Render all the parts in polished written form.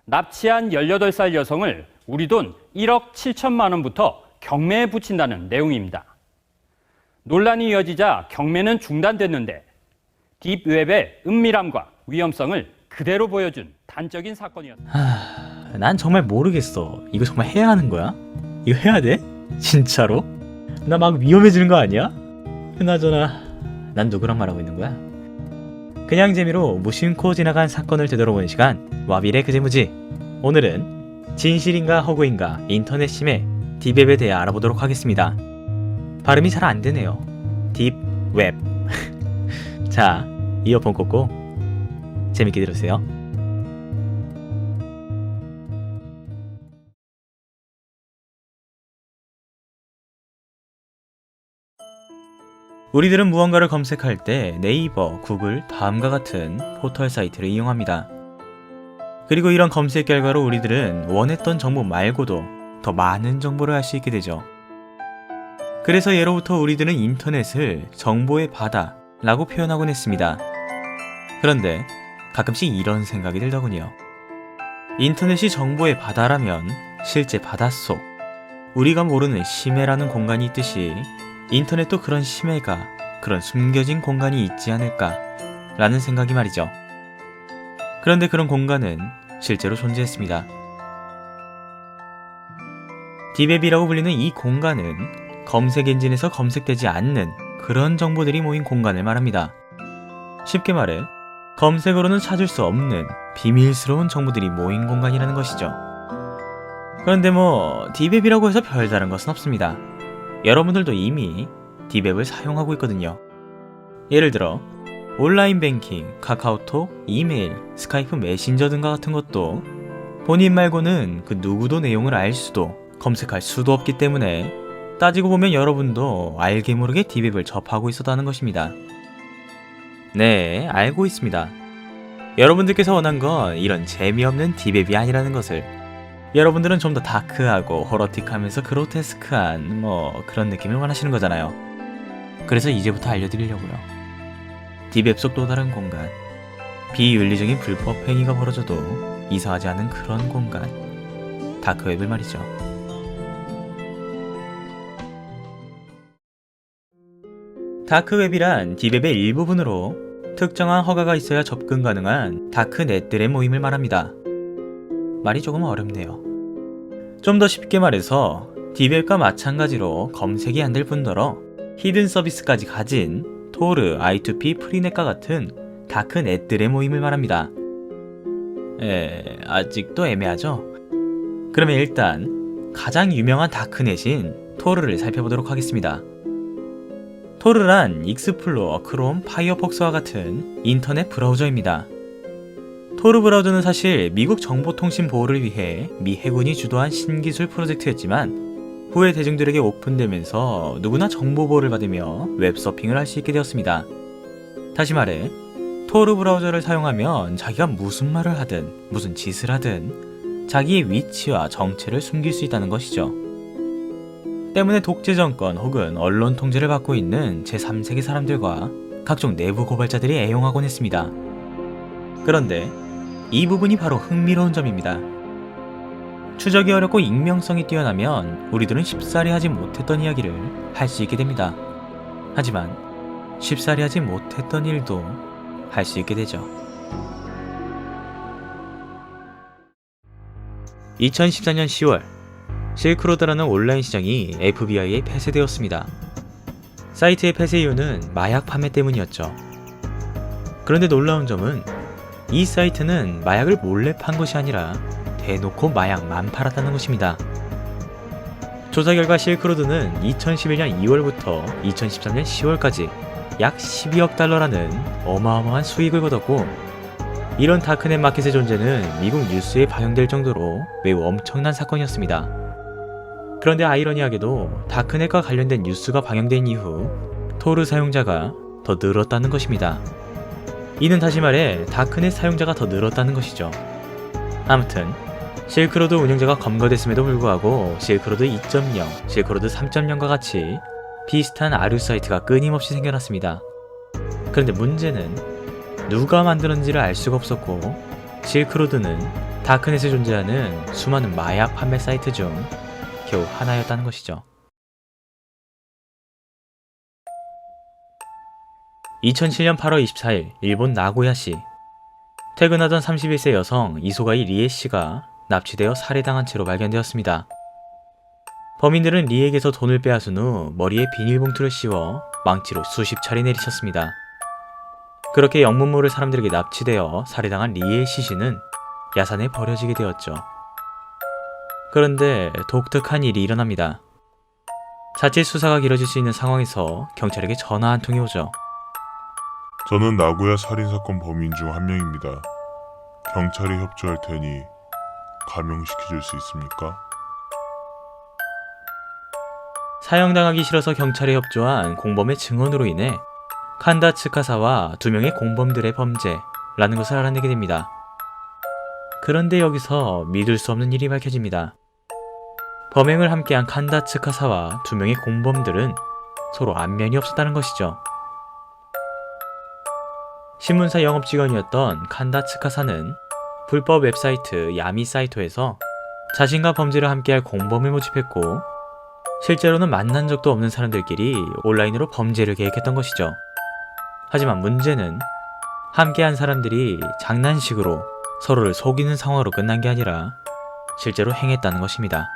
납치한 18살 여성을 우리 돈 1억 7천만 원부터 경매에 붙인다는 내용입니다. 논란이 이어지자 경매는 중단됐는데 딥웹의 은밀함과 위험성을 그대로 보여준 단적인 사건이었다. 난 정말 모르겠어. 이거 정말 해야 하는 거야? 이거 해야 돼? 진짜로? 나 막 위험해지는 거 아니야? 그나저나 난 누구랑 말하고 있는 거야? 그냥 재미로 무심코 지나간 사건을 되돌아보는 시간, 와빌의 그제무지. 오늘은 진실인가 허구인가 인터넷 심해 딥웹에 대해 알아보도록 하겠습니다. 발음이 잘 안 되네요. 딥웹. 자, 이어폰 꽂고 재밌게 들으세요. 우리들은 무언가를 검색할 때 네이버, 구글, 다음과 같은 포털 사이트를 이용합니다. 그리고 이런 검색 결과로 우리들은 원했던 정보 말고도 더 많은 정보를 알 수 있게 되죠. 그래서 예로부터 우리들은 인터넷을 정보의 바다라고 표현하곤 했습니다. 그런데 가끔씩 이런 생각이 들더군요. 인터넷이 정보의 바다라면 실제 바닷속, 우리가 모르는 심해라는 공간이 있듯이 인터넷도 그런 심해가, 그런 숨겨진 공간이 있지 않을까 라는 생각이 말이죠. 그런데 그런 공간은 실제로 존재했습니다. 딥웹이라고 불리는 이 공간은 검색 엔진에서 검색되지 않는 그런 정보들이 모인 공간을 말합니다. 쉽게 말해 검색으로는 찾을 수 없는 비밀스러운 정보들이 모인 공간이라는 것이죠. 그런데 딥웹이라고 해서 별다른 것은 없습니다. 여러분들도 이미 딥웹을 사용하고 있거든요. 예를 들어 온라인 뱅킹, 카카오톡, 이메일, 스카이프 메신저 등과 같은 것도 본인 말고는 그 누구도 내용을 알 수도 검색할 수도 없기 때문에 따지고 보면 여러분도 알게 모르게 딥웹을 접하고 있었다는 것입니다. 네, 알고 있습니다. 여러분들께서 원한 건 이런 재미없는 딥웹이 아니라는 것을. 여러분들은 좀 더 다크하고 호러틱하면서 그로테스크한 그런 느낌을 원하시는 거잖아요. 그래서 이제부터 알려드리려고요. 딥웹 속 또 다른 공간, 비윤리적인 불법 행위가 벌어져도 이상하지 않은 그런 공간, 다크웹을 말이죠. 다크웹이란 딥웹의 일부분으로 특정한 허가가 있어야 접근 가능한 다크넷들의 모임을 말합니다. 말이 조금 어렵네요. 좀 더 쉽게 말해서 딥웹과 마찬가지로 검색이 안 될 뿐더러 히든 서비스까지 가진 토르, I2P, 프리넷과 같은 다크넷들의 모임을 말합니다. 아직도 애매하죠? 그러면 일단 가장 유명한 다크넷인 토르를 살펴보도록 하겠습니다. 토르란 익스플로어, 크롬, 파이어폭스와 같은 인터넷 브라우저입니다. 토르 브라우저는 사실 미국 정보통신보호를 위해 미 해군이 주도한 신기술 프로젝트였지만 후에 대중들에게 오픈되면서 누구나 정보보호를 받으며 웹서핑을 할 수 있게 되었습니다. 다시 말해 토르 브라우저를 사용하면 자기가 무슨 말을 하든 무슨 짓을 하든 자기의 위치와 정체를 숨길 수 있다는 것이죠. 때문에 독재 정권 혹은 언론 통제를 받고 있는 제3세계 사람들과 각종 내부 고발자들이 애용하곤 했습니다. 그런데 이 부분이 바로 흥미로운 점입니다. 추적이 어렵고 익명성이 뛰어나면 우리들은 쉽사리 하지 못했던 이야기를 할 수 있게 됩니다. 하지만 쉽사리 하지 못했던 일도 할 수 있게 되죠. 2014년 10월 실크로드라는 온라인 시장이 FBI에 폐쇄되었습니다. 사이트의 폐쇄 이유는 마약 판매 때문이었죠. 그런데 놀라운 점은 이 사이트는 마약을 몰래 판 것이 아니라 대놓고 마약만 팔았다는 것입니다. 조사 결과 실크로드는 2011년 2월부터 2013년 10월까지 약 12억 달러라는 어마어마한 수익을 거뒀고, 이런 다크넷 마켓의 존재는 미국 뉴스에 방영될 정도로 매우 엄청난 사건이었습니다. 그런데 아이러니하게도 다크넷과 관련된 뉴스가 방영된 이후 토르 사용자가 더 늘었다는 것입니다. 이는 다시 말해 다크넷 사용자가 더 늘었다는 것이죠. 아무튼 실크로드 운영자가 검거됐음에도 불구하고 실크로드 2.0, 실크로드 3.0과 같이 비슷한 아류 사이트가 끊임없이 생겨났습니다. 그런데 문제는 누가 만들었는지를 알 수가 없었고 실크로드는 다크넷에 존재하는 수많은 마약 판매 사이트 중 겨우 하나였다는 것이죠. 2007년 8월 24일 일본 나고야시. 퇴근하던 31세 여성 이소가이 리에 씨가 납치되어 살해당한 채로 발견되었습니다. 범인들은 리에게서 돈을 빼앗은 후 머리에 비닐봉투를 씌워 망치로 수십 차례 내리쳤습니다. 그렇게 영문 모를 사람들에게 납치되어 살해당한 리에의 시신은 야산에 버려지게 되었죠. 그런데 독특한 일이 일어납니다. 자칫 수사가 길어질 수 있는 상황에서 경찰에게 전화 한 통이 오죠. 저는 나고야 살인사건 범인 중 한 명입니다. 경찰이 협조할 테니 감형시켜줄 수 있습니까? 사형당하기 싫어서 경찰에 협조한 공범의 증언으로 인해 칸다 츠카사와 두 명의 공범들의 범죄라는 것을 알아내게 됩니다. 그런데 여기서 믿을 수 없는 일이 밝혀집니다. 범행을 함께한 칸다 츠카사와 두 명의 공범들은 서로 안면이 없었다는 것이죠. 신문사 영업직원이었던 칸다 츠카사는 불법 웹사이트 야미사이토에서 자신과 범죄를 함께할 공범을 모집했고 실제로는 만난 적도 없는 사람들끼리 온라인으로 범죄를 계획했던 것이죠. 하지만 문제는 함께한 사람들이 장난식으로 서로를 속이는 상황으로 끝난 게 아니라 실제로 행했다는 것입니다.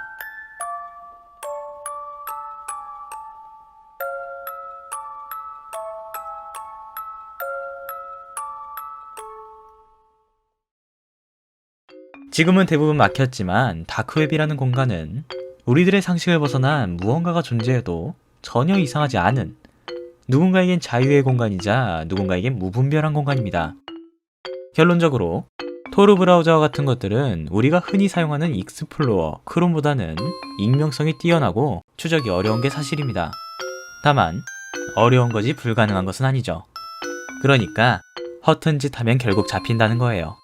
지금은 대부분 막혔지만 다크웹이라는 공간은 우리들의 상식을 벗어난 무언가가 존재해도 전혀 이상하지 않은 누군가에겐 자유의 공간이자 누군가에겐 무분별한 공간입니다. 결론적으로 토르 브라우저와 같은 것들은 우리가 흔히 사용하는 익스플로어, 크롬보다는 익명성이 뛰어나고 추적이 어려운 게 사실입니다. 다만 어려운 거지 불가능한 것은 아니죠. 그러니까 허튼 짓 하면 결국 잡힌다는 거예요.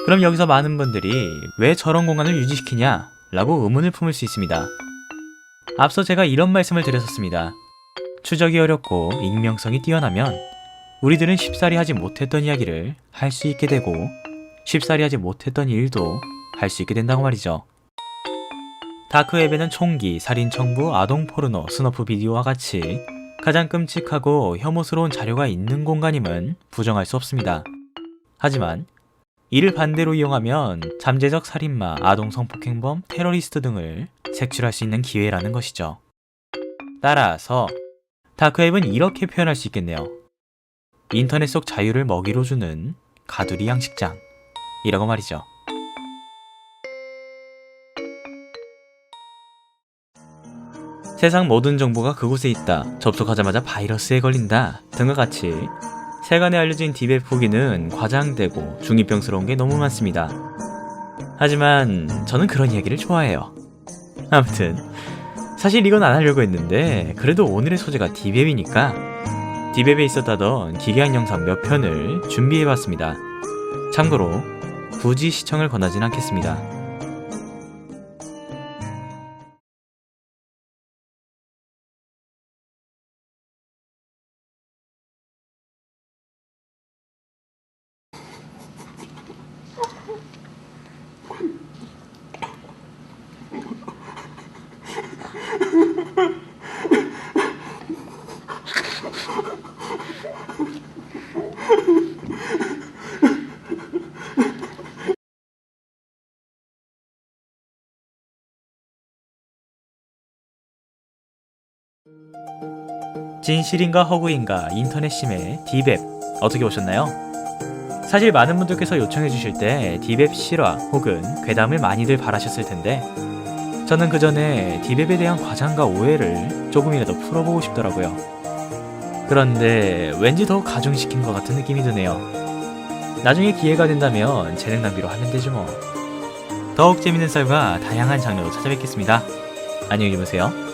그럼 여기서 많은 분들이 왜 저런 공간을 유지시키냐 라고 의문을 품을 수 있습니다. 앞서 제가 이런 말씀을 드렸었습니다. 추적이 어렵고 익명성이 뛰어나면 우리들은 쉽사리 하지 못했던 이야기를 할 수 있게 되고 쉽사리 하지 못했던 일도 할 수 있게 된다고 말이죠. 다크웹에는 총기, 살인 청부, 아동 포르노, 스너프 비디오와 같이 가장 끔찍하고 혐오스러운 자료가 있는 공간임은 부정할 수 없습니다. 하지만 이를 반대로 이용하면 잠재적 살인마, 아동 성폭행범, 테러리스트 등을 색출할 수 있는 기회라는 것이죠. 따라서 다크웹은 이렇게 표현할 수 있겠네요. 인터넷 속 자유를 먹이로 주는 가두리 양식장이라고 말이죠. 세상 모든 정보가 그곳에 있다, 접속하자마자 바이러스에 걸린다 등과 같이 세간에 알려진 딥웹 후기는 과장되고 중이병스러운 게 너무 많습니다. 하지만 저는 그런 이야기를 좋아해요. 아무튼 사실 이건 안 하려고 했는데 그래도 오늘의 소재가 딥웹이니까 딥웹에 있었다던 기괴한 영상 몇 편을 준비해봤습니다. 참고로 굳이 시청을 권하진 않겠습니다. 진실인가 허구인가 인터넷 심해 딥웹 어떻게 보셨나요? 사실 많은 분들께서 요청해 주실 때 딥웹 실화 혹은 괴담을 많이들 바라셨을 텐데 저는 그 전에 딥웹에 대한 과장과 오해를 조금이라도 풀어보고 싶더라고요. 그런데 왠지 더 가중시킨 것 같은 느낌이 드네요. 나중에 기회가 된다면 재능 낭비로 하면 되죠 뭐. 더욱 재밌는 썰과 다양한 장르로 찾아뵙겠습니다. 안녕히 주무세요.